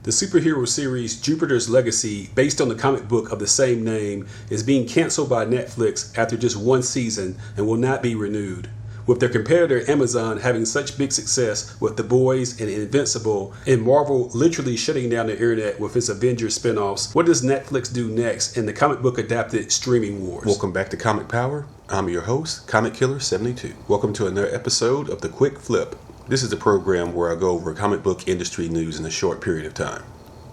The superhero series Jupiter's Legacy, based on the comic book of the same name, is being canceled by Netflix after just one season and will not be renewed. With their competitor Amazon having such big success with The Boys and Invincible, and Marvel literally shutting down the internet with its Avengers spinoffs, what does Netflix do next in the comic book adapted streaming wars? Welcome back to Comic Power. I'm your host, Comic Killer 72. Welcome to another episode of The Quick Flip. This is a program where I go over comic book industry news in a short period of time.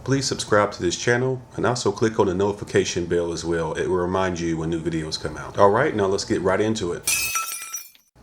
Please subscribe to this channel and also click on the notification bell as well. It will remind you when new videos come out. Alright, now let's get right into it.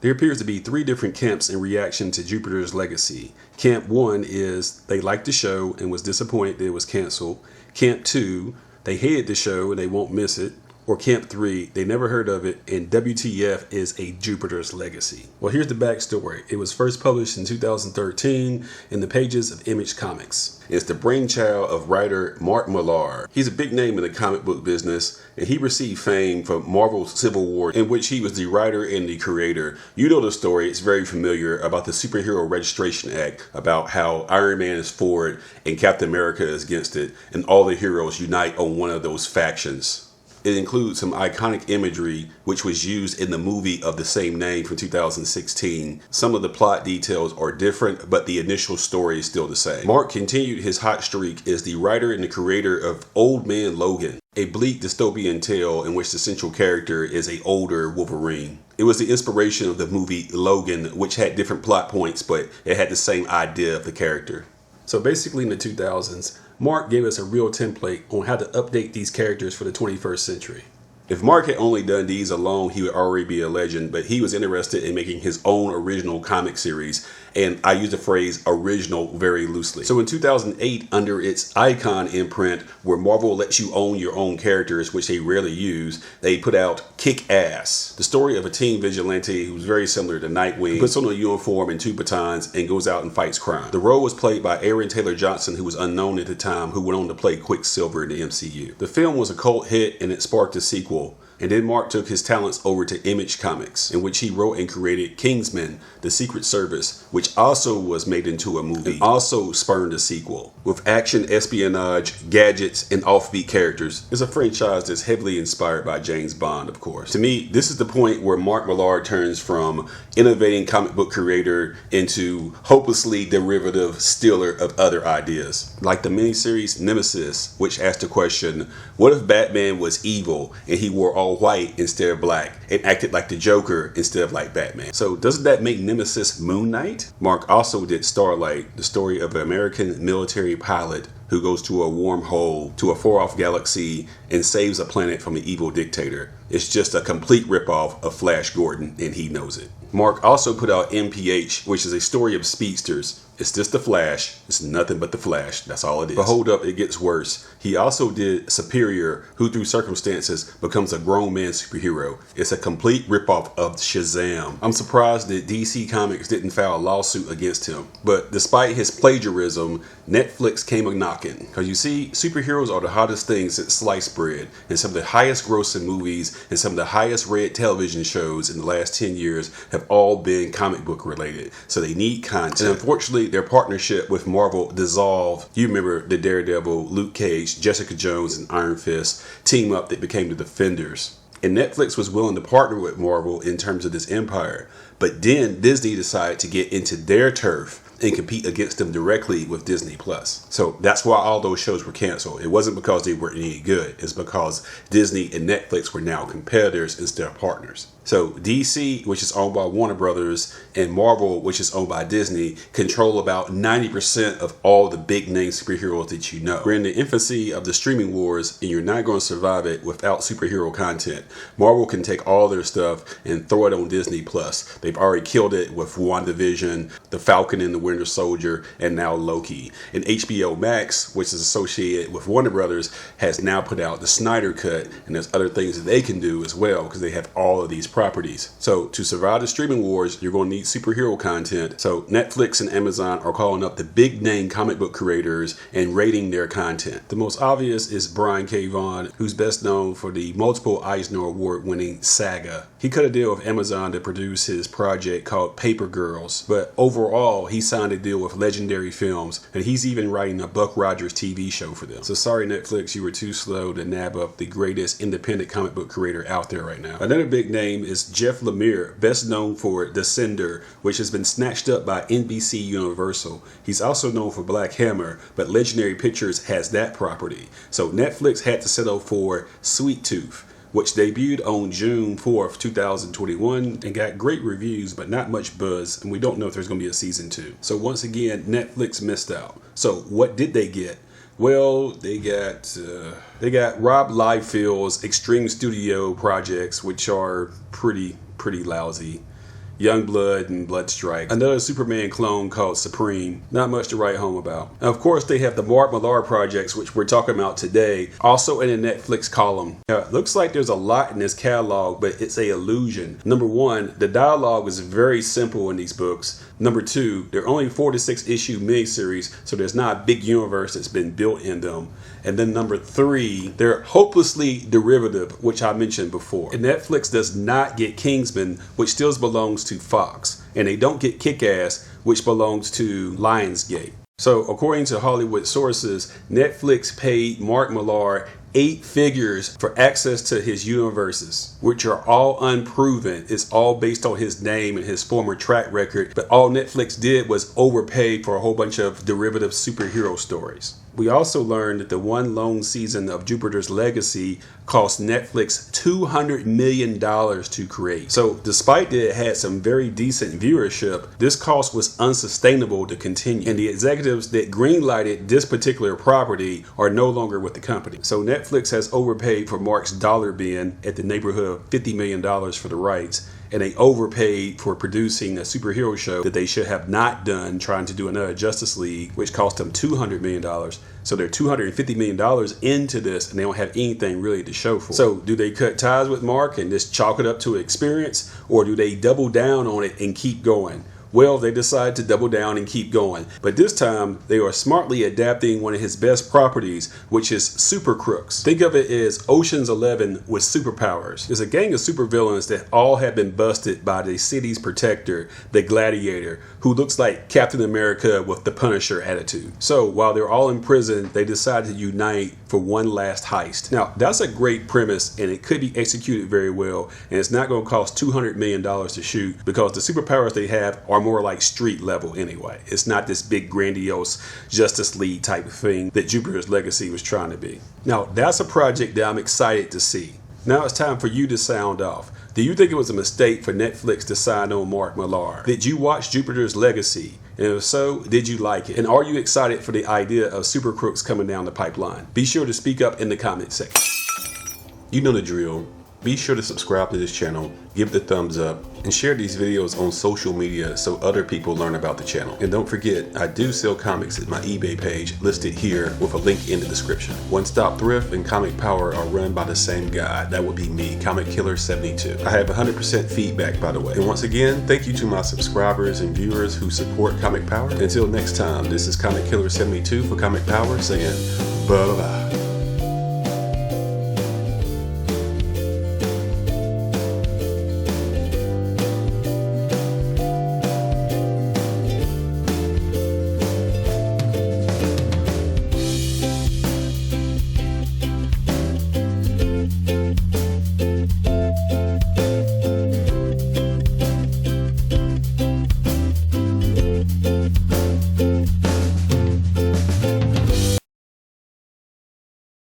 There appears to be three different camps in reaction to Jupiter's Legacy. Camp 1 is they liked the show and was disappointed that it was canceled. Camp 2, they hated the show and they won't miss it. Or Camp 3, they never heard of it, and WTF is a Jupiter's Legacy. Well, here's the backstory. It was first published in 2013 in the pages of Image Comics. It's the brainchild of writer Mark Millar. He's a big name in the comic book business, and he received fame for Marvel's Civil War, in which he was the writer and the creator. You know the story, it's very familiar, about the Superhero Registration Act, about how Iron Man is for it and Captain America is against it, and all the heroes unite on one of those factions. It includes some iconic imagery which was used in the movie of the same name from 2016. Some of the plot details are different, but the initial story is still the same. Mark continued his hot streak as the writer and the creator of Old Man Logan, a bleak dystopian tale in which the central character is an older Wolverine. It was the inspiration of the movie Logan, which had different plot points, but it had the same idea of the character. So basically in the 2000s, Mark gave us a real template on how to update these characters for the 21st century. If Mark had only done these alone, he would already be a legend, but he was interested in making his own original comic series, and I use the phrase original very loosely. So in 2008, under its Icon imprint, where Marvel lets you own your own characters, which they rarely use, they put out Kick-Ass, the story of a teen vigilante who's very similar to Nightwing, who puts on a uniform and two batons and goes out and fights crime. The role was played by Aaron Taylor Johnson, who was unknown at the time, who went on to play Quicksilver in the MCU. The film was a cult hit and it sparked a sequel. And then Mark took his talents over to Image Comics, in which he wrote and created Kingsman, The Secret Service, which also was made into a movie, and also spurned a sequel. With action, espionage, gadgets, and offbeat characters, it's a franchise that's heavily inspired by James Bond, of course. To me, this is the point where Mark Millar turns from innovating comic book creator into hopelessly derivative stealer of other ideas. Like the miniseries Nemesis, which asked the question, what if Batman was evil and he wore all white instead of black and acted like the Joker instead of like Batman? So doesn't that make Nemesis Moon Knight? Mark also did Starlight, the story of an American military pilot who goes to a wormhole to a far-off galaxy and saves a planet from an evil dictator. It's just a complete ripoff of Flash Gordon, and he knows it. Mark also put out MPH, which is a story of speedsters. It's just the Flash. It's nothing but the Flash. That's all it is. But hold up, it gets worse. He also did Superior, who through circumstances becomes a grown man superhero. It's a complete ripoff of Shazam. I'm surprised that DC Comics didn't file a lawsuit against him. But despite his plagiarism, Netflix came a knocking. Because you see, superheroes are the hottest thing since sliced bread. And some of the highest grossing movies and some of the highest read television shows in the last 10 years have all been comic book related. So they need content. And unfortunately, their partnership with Marvel dissolved. You remember the Daredevil, Luke Cage, Jessica Jones, and Iron Fist team up that became the Defenders. And Netflix was willing to partner with Marvel in terms of this empire. But then Disney decided to get into their turf and compete against them directly with Disney Plus. So that's why all those shows were canceled. It wasn't because they weren't any good. It's because Disney and Netflix were now competitors instead of partners. So DC, which is owned by Warner Brothers, and Marvel, which is owned by Disney, control about 90% of all the big name superheroes that you know. We're in the infancy of the streaming wars, and you're not going to survive it without superhero content. Marvel can take all their stuff and throw it on Disney Plus. They've already killed it with WandaVision, The Falcon and the Winter Soldier, and now Loki. And HBO Max, which is associated with Warner Brothers, has now put out the Snyder Cut, and there's other things that they can do as well because they have all of these properties. So to survive the streaming wars, you're going to need superhero content. So Netflix and Amazon are calling up the big name comic book creators and rating their content. The most obvious is Brian K. Vaughan, who's best known for the multiple Eisner Award winning Saga. He cut a deal with Amazon to produce his project called Paper Girls, but over overall, he signed a deal with Legendary Films, and he's even writing a Buck Rogers TV show for them. So sorry Netflix, you were too slow to nab up the greatest independent comic book creator out there right now. Another big name is Jeff Lemire, best known for Descender, which has been snatched up by NBC Universal. He's also known for Black Hammer, but Legendary Pictures has that property. So Netflix had to settle for Sweet Tooth, which debuted on June 4th, 2021 and got great reviews but not much buzz, and we don't know if there's going to be a season 2. So once again, Netflix missed out. So what did they get? Well, they got Rob Liefeld's Extreme Studio projects, which are pretty lousy. Youngblood and Bloodstrike. Another Superman clone called Supreme. Not much to write home about. Now, of course, they have the Mark Millar projects, which we're talking about today, also in the Netflix column. Now, it looks like there's a lot in this catalog, but it's an illusion. Number one, the dialogue is very simple in these books. Number two, they're only 4 to 6 issue miniseries, so there's not a big universe that's been built in them. And then number three, they're hopelessly derivative, which I mentioned before. And Netflix does not get Kingsman, which still belongs to Fox. And they don't get Kick-Ass, which belongs to Lionsgate. So according to Hollywood sources, Netflix paid Mark Millar 8 figures for access to his universes, which are all unproven. It's all based on his name and his former track record, but all Netflix did was overpay for a whole bunch of derivative superhero stories. We also learned that the one lone season of Jupiter's Legacy cost Netflix $200 million to create. So despite that it had some very decent viewership, this cost was unsustainable to continue. And the executives that greenlighted this particular property are no longer with the company. So Netflix has overpaid for Mark's dollar bin at the neighborhood of $50 million for the rights. And they overpaid for producing a superhero show that they should have not done, trying to do another Justice League, which cost them $200 million. So they're $250 million into this, and they don't have anything really to show for it. So do they cut ties with Mark and just chalk it up to experience, or do they double down on it and keep going? Well, they decide to double down and keep going. But this time, they are smartly adapting one of his best properties, which is Super Crooks. Think of it as Ocean's 11 with superpowers. There's a gang of supervillains that all have been busted by the city's protector, the Gladiator, who looks like Captain America with the Punisher attitude. So while they're all in prison, they decide to unite for one last heist. Now, that's a great premise, and it could be executed very well, and it's not going to cost $200 million to shoot, because the superpowers they have are more like street level anyway. It's not this big grandiose Justice League type of thing that Jupiter's Legacy was trying to be. Now, that's a project that I'm excited to see. Now it's time for you to sound off. Do you think it was a mistake for Netflix to sign on Mark Millar? Did you watch Jupiter's Legacy? And if so, did you like it? And are you excited for the idea of Super Crooks coming down the pipeline? Be sure to speak up in the comment section. You know the drill. Be sure to subscribe to this channel, give the thumbs up, and share these videos on social media so other people learn about the channel. And don't forget, I do sell comics at my eBay page listed here with a link in the description. One Stop Thrift and Comic Power are run by the same guy. That would be me, Comic Killer 72. I have 100% feedback, by the way. And once again, thank you to my subscribers and viewers who support Comic Power. Until next time, this is Comic Killer 72 for Comic Power saying bye-bye.